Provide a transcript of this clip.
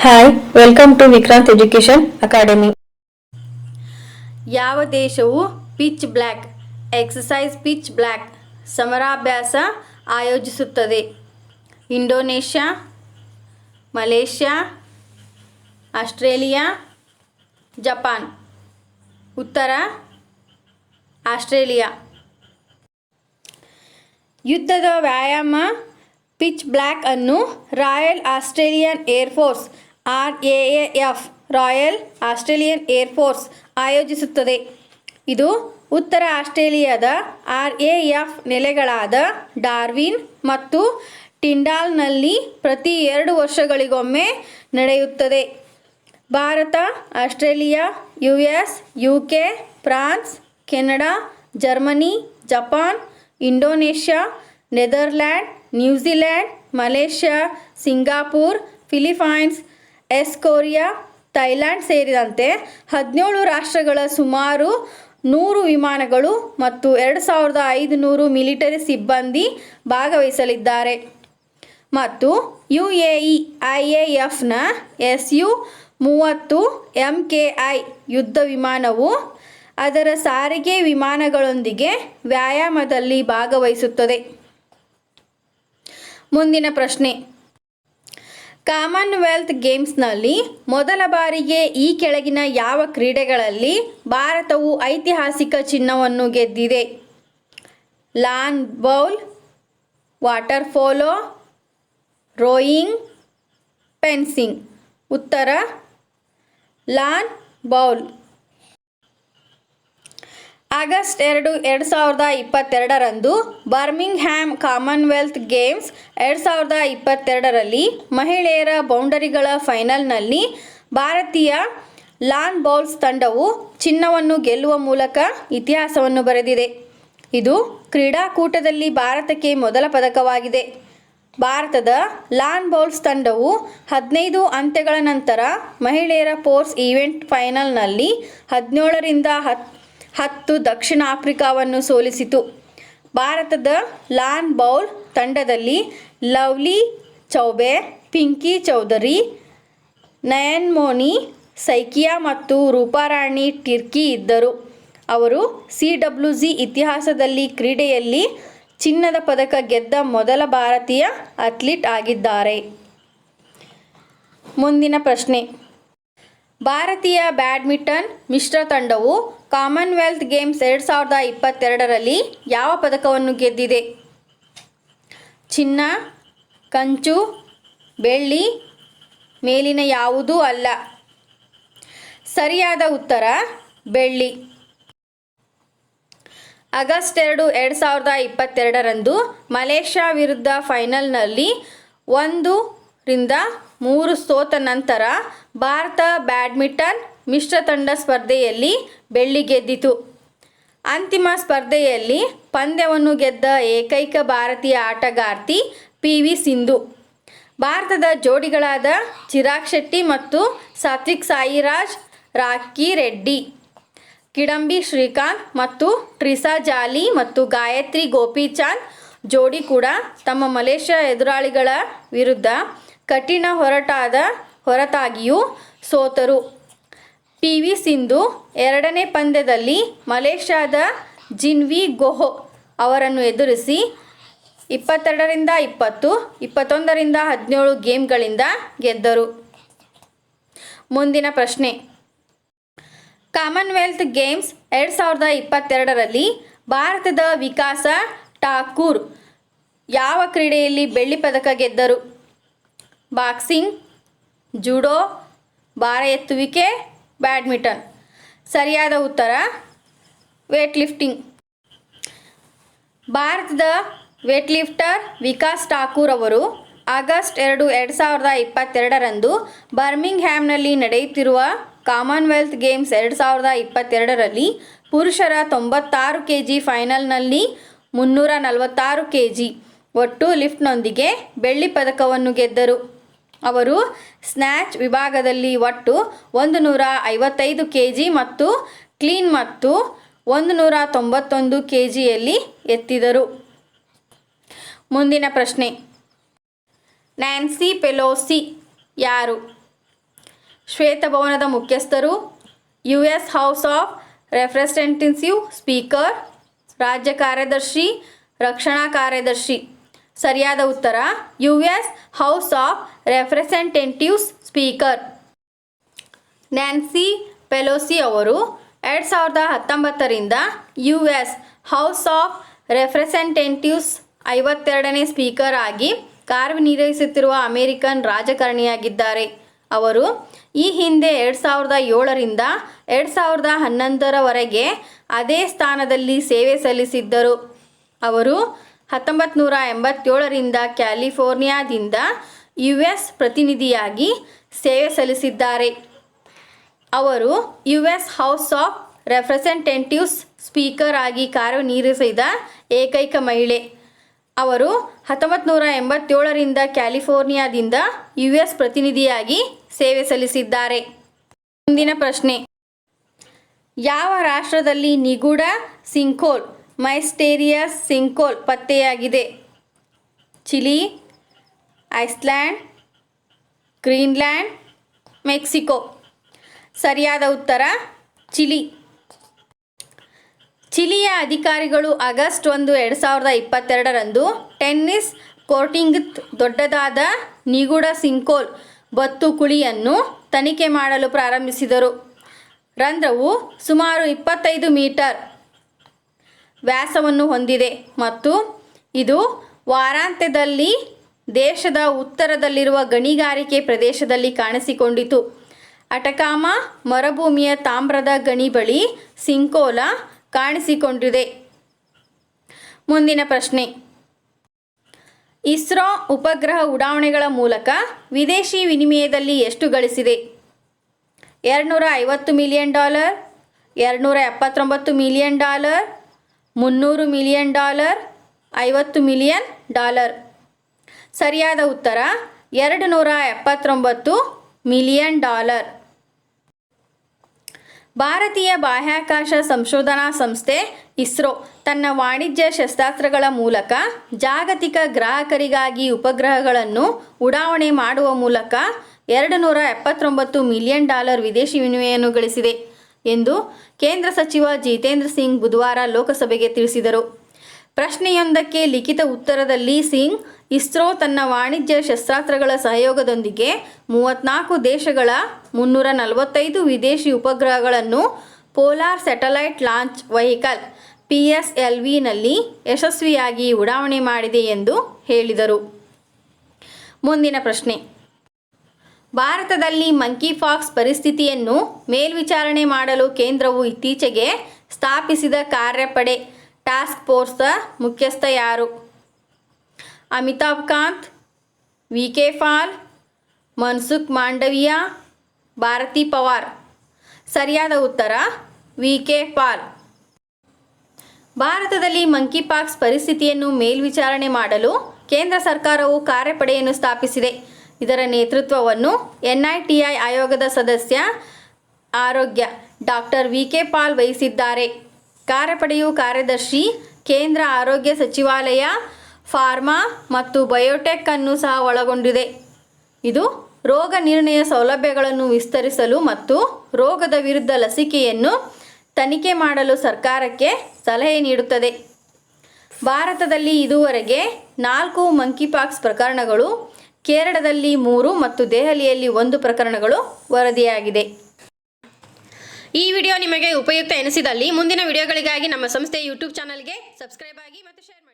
Hi, welcome to Vikrant Education Academy. ಯಾವ ದೇಶವು Pitch Black exercise Pitch Black ಸಮರಾಭ್ಯಾಸ ಆಯೋಜಿಸುತ್ತದೆ? Indonesia, Malaysia, Australia, Japan. ಉತ್ತರ ಆಸ್ಟ್ರೇಲಿಯಾ. ಯುದ್ಧದ ವ್ಯಾಯಾಮ ಪಿಚ್ ಬ್ಲ್ಯಾಕ್ ಅನ್ನು Royal Australian Air Force RAAF Royal Australian Air Force ಆಯೋಜಿಸುತ್ತದೆ. ಇದು ಉತ್ತರ ಆಸ್ಟ್ರೇಲಿಯಾದ RAF ನೆಲೆಗಳಾದ ಡಾರ್ವಿನ್ ಮತ್ತು ಟಿಂಡಾಲ್ನಲ್ಲಿ ಪ್ರತಿ 2 ವರ್ಷಗಳಿಗೊಮ್ಮೆ ನಡೆಯುತ್ತದೆ. Bharat, Australia, US, UK, France, Canada, Germany, Japan, Indonesia, Netherland, New Zealand, Malaysia, Singapore, Philippines, Korea, Thailand ಸೇರಿದಂತೆ 17 ರಾಷ್ಟ್ರಗಳ ಸುಮಾರು 100 ವಿಮಾನಗಳು ಮತ್ತು 2500 ಮಿಲಿಟರಿ ಸಿಬ್ಬಂದಿ ಭಾಗವಹಿಸಲಿದ್ದಾರೆ. ಮತ್ತು UAE IAFನ Su-30 MKI ಯುದ್ಧ ವಿಮಾನವು ಅದರ ಸಾರಿಗೆ ವಿಮಾನಗಳೊಂದಿಗೆ ವ್ಯಾಯಾಮದಲ್ಲಿ ಭಾಗವಹಿಸುತ್ತದೆ. ಮುಂದಿನ ಪ್ರಶ್ನೆ. ಕಾಮನ್ವೆಲ್ತ್ ಗೇಮ್ಸ್ನಲ್ಲಿ ಮೊದಲ ಬಾರಿಗೆ ಈ ಕೆಳಗಿನ ಯಾವ ಕ್ರೀಡೆಗಳಲ್ಲಿ ಭಾರತವು ಐತಿಹಾಸಿಕ ಚಿನ್ನವನ್ನು ಗೆದ್ದಿದೆ? Lawn bowl, water polo, rowing, fencing. ಉತ್ತರ ಲಾನ್ ಬೌಲ್. ಆಗಸ್ಟ್ 2, 2022ರಂದು ಬರ್ಮಿಂಗ್ಹ್ಯಾಮ್ ಕಾಮನ್ವೆಲ್ತ್ ಗೇಮ್ಸ್ 2022ರಲ್ಲಿ ಮಹಿಳೆಯರ ಬೌಂಡರಿಗಳ ಫೈನಲ್ನಲ್ಲಿ ಭಾರತೀಯ ಲಾನ್ ಬೌಲ್ಸ್ ತಂಡವು ಚಿನ್ನವನ್ನು ಗೆಲ್ಲುವ ಮೂಲಕ ಇತಿಹಾಸವನ್ನು ಬರೆದಿದೆ. ಇದು ಕ್ರೀಡಾಕೂಟದಲ್ಲಿ ಭಾರತಕ್ಕೆ ಮೊದಲ ಪದಕವಾಗಿದೆ. ಭಾರತದ ಲಾನ್ ಬೌಲ್ಸ್ ತಂಡವು 15 ಅಂತ್ಯಗಳ ನಂತರ ಮಹಿಳೆಯರ ಫೋರ್ಸ್ ಈವೆಂಟ್ ಫೈನಲ್ನಲ್ಲಿ 17ರಿಂದ 10 ದಕ್ಷಿಣ ಆಫ್ರಿಕಾವನ್ನು ಸೋಲಿಸಿತು. ಭಾರತದ ಲಾನ್ ಬೌಲ್ ತಂಡದಲ್ಲಿ ಲವ್ಲಿ ಚೌಬೆ, ಪಿಂಕಿ ಚೌಧರಿ, ನಯನ್ಮೋನಿ ಸೈಕಿಯಾ ಮತ್ತು ರೂಪಾರಾಣಿ ಟಿರ್ಕಿ ಇದ್ದರು. ಅವರು CWG ಇತಿಹಾಸದಲ್ಲಿ ಕ್ರೀಡೆಯಲ್ಲಿ ಚಿನ್ನದ ಪದಕ ಗೆದ್ದ ಮೊದಲ ಭಾರತೀಯ ಅಥ್ಲೀಟ್ ಆಗಿದ್ದಾರೆ. ಮುಂದಿನ ಪ್ರಶ್ನೆ. ಭಾರತೀಯ ಬ್ಯಾಡ್ಮಿಂಟನ್ ಮಿಶ್ರ ತಂಡವು ಕಾಮನ್ವೆಲ್ತ್ ಗೇಮ್ಸ್ 2022ರಲ್ಲಿ ಯಾವ ಪದಕವನ್ನು ಗೆದ್ದಿದೆ? ಚಿನ್ನ, ಕಂಚು, ಬೆಳ್ಳಿ, ಮೇಲಿನ ಯಾವುದೂ ಅಲ್ಲ. ಸರಿಯಾದ ಉತ್ತರ ಬೆಳ್ಳಿ. ಆಗಸ್ಟ್ 2, 2022ರಂದು ಮಲೇಷ್ಯಾ ವಿರುದ್ಧ ಫೈನಲ್ನಲ್ಲಿ 1-3 ಸೋತ ನಂತರ ಭಾರತ ಬ್ಯಾಡ್ಮಿಂಟನ್ ಮಿಶ್ರ ತಂಡ ಸ್ಪರ್ಧೆಯಲ್ಲಿ ಬೆಳ್ಳಿ ಗೆದ್ದಿತು. ಅಂತಿಮ ಸ್ಪರ್ಧೆಯಲ್ಲಿ ಪಂದ್ಯವನ್ನು ಗೆದ್ದ ಏಕೈಕ ಭಾರತೀಯ ಆಟಗಾರ್ತಿ PV ಸಿಂಧು. ಭಾರತದ ಜೋಡಿಗಳಾದ ಚಿರಾಗ್ ಶೆಟ್ಟಿ ಮತ್ತು ಸಾತ್ವಿಕ್ ಸಾಯಿರಾಜ್ ರಾಂಕಿರೆಡ್ಡಿ, ಕಿಡಂಬಿ ಶ್ರೀಕಾಂತ್ ಮತ್ತು ಟ್ರಿಸಾ ಜಾಲಿ ಮತ್ತು ಗಾಯತ್ರಿ ಗೋಪಿಚಾಂದ್ ಜೋಡಿ ಕೂಡ ತಮ್ಮ ಮಲೇಷ್ಯಾ ಎದುರಾಳಿಗಳ ವಿರುದ್ಧ ಕಠಿಣ ಹೊರತಾಗಿಯೂ ಸೋತರು. PV ಸಿಂಧು 2ನೇ ಪಂದ್ಯದಲ್ಲಿ ಮಲೇಷ್ಯಾದ ಜಿನ್ವಿ ಗೊಹ್ ಅವರನ್ನು ಎದುರಿಸಿ 22-20, 21-17 ಗೇಮ್ಗಳಿಂದ ಗೆದ್ದರು. ಮುಂದಿನ ಪ್ರಶ್ನೆ. ಕಾಮನ್ವೆಲ್ತ್ ಗೇಮ್ಸ್ 2022ರಲ್ಲಿ ಭಾರತದ ವಿಕಾಸ ಠಾಕೂರ್ ಯಾವ ಕ್ರೀಡೆಯಲ್ಲಿ ಬೆಳ್ಳಿ ಪದಕ ಗೆದ್ದರು? ಬಾಕ್ಸಿಂಗ್, ಜೂಡೋ, ಭಾರ ಎತ್ತುವಿಕೆ, ಬ್ಯಾಡ್ಮಿಂಟನ್. ಸರಿಯಾದ ಉತ್ತರ ವೇಟ್ ಲಿಫ್ಟಿಂಗ್. ಭಾರತದ ವೇಟ್ಲಿಫ್ಟರ್ ವಿಕಾಸ್ ಠಾಕೂರ್ ಅವರು ಆಗಸ್ಟ್ 2, 2022ರಂದು ಬರ್ಮಿಂಗ್ಹ್ಯಾಮ್ನಲ್ಲಿ ನಡೆಯುತ್ತಿರುವ ಕಾಮನ್ವೆಲ್ತ್ ಗೇಮ್ಸ್ 2022ರಲ್ಲಿ ಪುರುಷರ 96 kg ಫೈನಲ್ನಲ್ಲಿ 346 kg ಒಟ್ಟು ಲಿಫ್ಟ್ನೊಂದಿಗೆ ಬೆಳ್ಳಿ ಪದಕವನ್ನು ಗೆದ್ದರು. ಅವರು ಸ್ನ್ಯಾಚ್ ವಿಭಾಗದಲ್ಲಿ ಒಟ್ಟು 155 kg ಮತ್ತು ಕ್ಲೀನ್ ಮತ್ತು 191 kgಯಲ್ಲಿ ಎತ್ತಿದರು. ಮುಂದಿನ ಪ್ರಶ್ನೆ. ನ್ಯಾನ್ಸಿ ಪೆಲೋಸಿ ಯಾರು? ಶ್ವೇತಭವನದ ಮುಖ್ಯಸ್ಥರು, US House of Representatives speaker, ರಾಜ್ಯ ಕಾರ್ಯದರ್ಶಿ, ರಕ್ಷಣಾ ಕಾರ್ಯದರ್ಶಿ. ಸರಿಯಾದ ಉತ್ತರ US House of Representatives speaker. Nancy Pelosi ಅವರು 2019ರಿಂದ US ಹೌಸ್ ಆಫ್ ರೆಪ್ರೆಸೆಂಟೇಟಿವ್ಸ್ 52ನೇ ಸ್ಪೀಕರ್ ಆಗಿ ಕಾರ್ಯನಿರ್ವಹಿಸುತ್ತಿರುವ ಅಮೆರಿಕನ್ ರಾಜಕಾರಣಿಯಾಗಿದ್ದಾರೆ. ಅವರು ಈ ಹಿಂದೆ 2007ರಿಂದ 2011ರವರೆಗೆ ಅದೇ ಸ್ಥಾನದಲ್ಲಿ ಸೇವೆ ಸಲ್ಲಿಸಿದ್ದರು. ಅವರು 1987ರಿಂದ ಕ್ಯಾಲಿಫೋರ್ನಿಯಾದಿಂದ US ಪ್ರತಿನಿಧಿಯಾಗಿ ಸೇವೆ ಸಲ್ಲಿಸಿದ್ದಾರೆ. ಅವರು US House of Representatives speaker ಆಗಿ ಕಾರ್ಯನಿರ್ವಹಿಸಿದ ಏಕೈಕ ಮಹಿಳೆ. ಅವರು 1987ರಿಂದ ಕ್ಯಾಲಿಫೋರ್ನಿಯಾದಿಂದ US ಪ್ರತಿನಿಧಿಯಾಗಿ ಸೇವೆ ಸಲ್ಲಿಸಿದ್ದಾರೆ. ಮುಂದಿನ ಪ್ರಶ್ನೆ, ಯಾವ ರಾಷ್ಟ್ರದಲ್ಲಿ ನಿಗೂಢ ಸಿಂಕ್ಹೋಲ್ ಮೈಸ್ಟೀರಿಯಸ್ ಸಿಂಕ್ಹೋಲ್ ಪತ್ತೆಯಾಗಿದೆ? Chile, Iceland, Greenland, Mexico. ಸರಿಯಾದ ಉತ್ತರ ಚಿಲಿ. ಚಿಲಿಯ ಅಧಿಕಾರಿಗಳು ಆಗಸ್ಟ್ 1, 2022ರಂದು ಟೆನ್ನಿಸ್ ಕೋರ್ಟಿಂಗ್ ದೊಡ್ಡದಾದ ನಿಗೂಢ ಸಿಂಕ್ಹೋಲ್ ಬತ್ತುಕುಳಿಯನ್ನು ತನಿಖೆ ಮಾಡಲು ಪ್ರಾರಂಭಿಸಿದರು. ರಂಧ್ರವು ಸುಮಾರು 25 ಮೀಟರ್ ವ್ಯಾಸವನ್ನು ಹೊಂದಿದೆ ಮತ್ತು ಇದು ವಾರಾಂತ್ಯದಲ್ಲಿ ದೇಶದ ಉತ್ತರದಲ್ಲಿರುವ ಗಣಿಗಾರಿಕೆ ಪ್ರದೇಶದಲ್ಲಿ ಕಾಣಿಸಿಕೊಂಡಿತು. ಅಟಕಾಮಾ ಮರುಭೂಮಿಯ ತಾಮ್ರದ ಗಣಿ ಬಳಿ ಸಿಂಕ್ಹೋಲ್ ಕಾಣಿಸಿಕೊಂಡಿದೆ. ಮುಂದಿನ ಪ್ರಶ್ನೆ, ಇಸ್ರೋ ಉಪಗ್ರಹ ಉಡಾವಣೆಗಳ ಮೂಲಕ ವಿದೇಶಿ ವಿನಿಮಯದಲ್ಲಿ ಎಷ್ಟು ಗಳಿಸಿದೆ? $250 ಮಿಲಿಯನ್, $279 ಮಿಲಿಯನ್, $300 ಮಿಲಿಯನ್, $50 ಮಿಲಿಯನ್. ಸರಿಯಾದ ಉತ್ತರ $279 ಮಿಲಿಯನ್. ಭಾರತೀಯ ಬಾಹ್ಯಾಕಾಶ ಸಂಶೋಧನಾ ಸಂಸ್ಥೆ ಇಸ್ರೋ ತನ್ನ ವಾಣಿಜ್ಯ ಶಸ್ತ್ರಾಸ್ತ್ರಗಳ ಮೂಲಕ ಜಾಗತಿಕ ಗ್ರಾಹಕರಿಗಾಗಿ ಉಪಗ್ರಹಗಳನ್ನು ಉಡಾವಣೆ ಮಾಡುವ ಮೂಲಕ $279 ಮಿಲಿಯನ್ ವಿದೇಶಿ ವಿನಿಮಯವನ್ನು ಗಳಿಸಿದೆ ಎಂದು ಕೇಂದ್ರ ಸಚಿವ ಜಿತೇಂದ್ರ ಸಿಂಗ್ ಬುಧವಾರ ಲೋಕಸಭೆಗೆ ತಿಳಿಸಿದರು. ಪ್ರಶ್ನೆಯೊಂದಕ್ಕೆ ಲಿಖಿತ ಉತ್ತರದಲ್ಲಿ ಸಿಂಗ್, ಇಸ್ರೋ ತನ್ನ ವಾಣಿಜ್ಯ ಶಸ್ತ್ರಾಸ್ತ್ರಗಳ ಸಹಯೋಗದೊಂದಿಗೆ 34 ದೇಶಗಳ 345 ವಿದೇಶಿ ಉಪಗ್ರಹಗಳನ್ನು ಪೋಲಾರ್ ಸ್ಯಾಟಲೈಟ್ ಲಾಂಚ್ ವೆಹಿಕಲ್ PSLVನಲ್ಲಿ ಯಶಸ್ವಿಯಾಗಿ ಉಡಾವಣೆ ಮಾಡಿದೆ ಎಂದು ಹೇಳಿದರು. ಮುಂದಿನ ಪ್ರಶ್ನೆ, ಭಾರತದಲ್ಲಿ ಮಂಕಿಪಾಕ್ಸ್ ಪರಿಸ್ಥಿತಿಯನ್ನು ಮೇಲ್ವಿಚಾರಣೆ ಮಾಡಲು ಕೇಂದ್ರವು ಇತ್ತೀಚೆಗೆ ಸ್ಥಾಪಿಸಿದ ಕಾರ್ಯಪಡೆ ಟಾಸ್ಕ್ ಫೋರ್ಸ್ನ ಮುಖ್ಯಸ್ಥ ಯಾರು? ಅಮಿತಾಬ್ ಕಾಂತ್, VK ಪಾಲ್, ಮನ್ಸುಖ್ ಮಾಂಡವಿಯಾ, ಭಾರತಿ ಪವಾರ್. ಸರಿಯಾದ ಉತ್ತರ VK ಪಾಲ್. ಭಾರತದಲ್ಲಿ ಮಂಕಿಪಾಕ್ಸ್ ಪರಿಸ್ಥಿತಿಯನ್ನು ಮೇಲ್ವಿಚಾರಣೆ ಮಾಡಲು ಕೇಂದ್ರ ಸರ್ಕಾರವು ಕಾರ್ಯಪಡೆಯನ್ನು ಸ್ಥಾಪಿಸಿದೆ. ಇದರ ನೇತೃತ್ವವನ್ನು NITI ಆಯೋಗದ ಸದಸ್ಯ ಆರೋಗ್ಯ ಡಾಕ್ಟರ್ VK ಪಾಲ್ ವಹಿಸಿದ್ದಾರೆ. ಕಾರ್ಯಪಡೆಯು ಕಾರ್ಯದರ್ಶಿ, ಕೇಂದ್ರ ಆರೋಗ್ಯ ಸಚಿವಾಲಯ, ಫಾರ್ಮಾ ಮತ್ತು ಬಯೋಟೆಕ್ ಅನ್ನು ಸಹ ಒಳಗೊಂಡಿದೆ. ಇದು ರೋಗ ನಿರ್ಣಯ ಸೌಲಭ್ಯಗಳನ್ನು ವಿಸ್ತರಿಸಲು ಮತ್ತು ರೋಗದ ವಿರುದ್ಧ ಲಸಿಕೆಯನ್ನು ತನಿಖೆ ಮಾಡಲು ಸರ್ಕಾರಕ್ಕೆ ಸಲಹೆ ನೀಡುತ್ತದೆ. ಭಾರತದಲ್ಲಿ ಇದುವರೆಗೆ 4 ಮಂಕಿಪಾಕ್ಸ್ ಪ್ರಕರಣಗಳು, ಕೇರಳದಲ್ಲಿ 3 ಮತ್ತು ದೆಹಲಿಯಲ್ಲಿ 1 ಪ್ರಕರಣಗಳು ವರದಿಯಾಗಿದೆ. ಈ ವಿಡಿಯೋ ನಿಮಗೆ ಉಪಯುಕ್ತ ಎನಿಸಿದಲ್ಲಿ ಮುಂದಿನ ವಿಡಿಯೋಗಳಿಗಾಗಿ ನಮ್ಮ ಸಂಸ್ಥೆಯ ಯೂಟ್ಯೂಬ್ ಚಾನಲ್ಗೆ ಸಬ್ಸ್ಕ್ರೈಬ್ ಆಗಿ ಮತ್ತು ಶೇರ್ ಮಾಡಿ.